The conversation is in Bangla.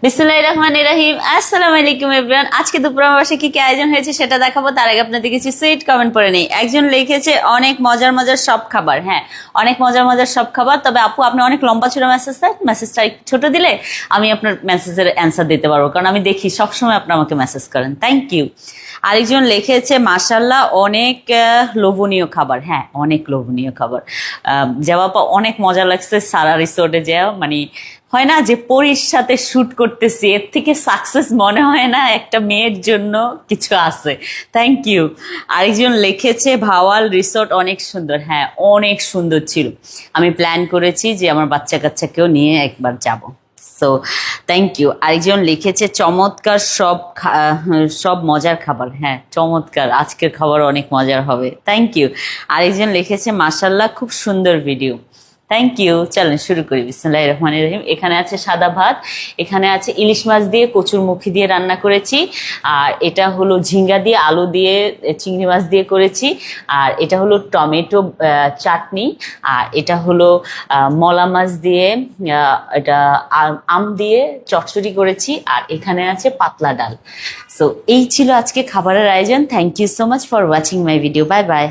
বিসমিল্লাহির রহমানির রহিম। আসসালামু আলাইকুম এভরিওয়ান। আজকে দুপুর আমার বাসায় কি কি আয়োজন হয়েছে সেটা দেখাবো, তার আগে আপনাদের কিছু সুইট কমেন্ট পড়ে নেই। একজন লিখেছে অনেক মজার মজার সব খাবার। হ্যাঁ, অনেক মজার মজার সব খাবার। তবে আপু, আপনি অনেক লম্বা ছোট মেসেজ দেন, মেসেজটা একটু ছোট দিলে আমি আপনার মেসেজের অ্যান্সার দিতে পারবো, কারণ আমি দেখি সবসময় আপনি আমাকে মেসেজ করেন। Thank you. আরেকজন লিখেছে মাশাল্লাহ অনেক লোভনীয় খাবার। হ্যাঁ, অনেক লোভনীয় খাবার। যাওয়া অনেক মজা লাগছে সারা রিসোর্টে যাওয়া। মানে হয় না যে পরীর সাথে শুট করতেছি, এর থেকে সাকসেস মনে হয় না একটা মেয়ের জন্য কিছু আছে। Thank you. আরেকজন লিখেছে ভাওয়াল রিসোর্ট অনেক সুন্দর। হ্যাঁ, অনেক সুন্দর ছিল। আমি প্ল্যান করেছি যে আমার বাচ্চা কাচ্চাকেও নিয়ে একবার যাব। So thank you. আরেকজন লিখেছে চমৎকার সব মজার খাবার। হ্যাঁ, চমৎকার, আজকের খাবার অনেক মজার হবে। Thank you. আরেকজন লিখেছে মাশাল্লাহ খুব সুন্দর ভিডিও। Thank you. চলেন শুরু করি। বিসমিল্লাহির রহমানির রহিম। এখানে আছে সাদা ভাত, এখানে আছে ইলিশ মাছ দিয়ে কচুর মুখি দিয়ে রান্না করেছি, আর এটা হলো ঝিঙ্গা দিয়ে আলু দিয়ে চিংড়ি মাছ দিয়ে করেছি, আর এটা হলো টমেটো চাটনি, আর এটা হলো মলা মাছ দিয়ে এটা আম দিয়ে চচ্চড়ি করেছি, আর এখানে আছে পাতলা ডাল। সো এই ছিল আজকে খাবারের আয়োজন। Thank you so much for watching my video. Bye by.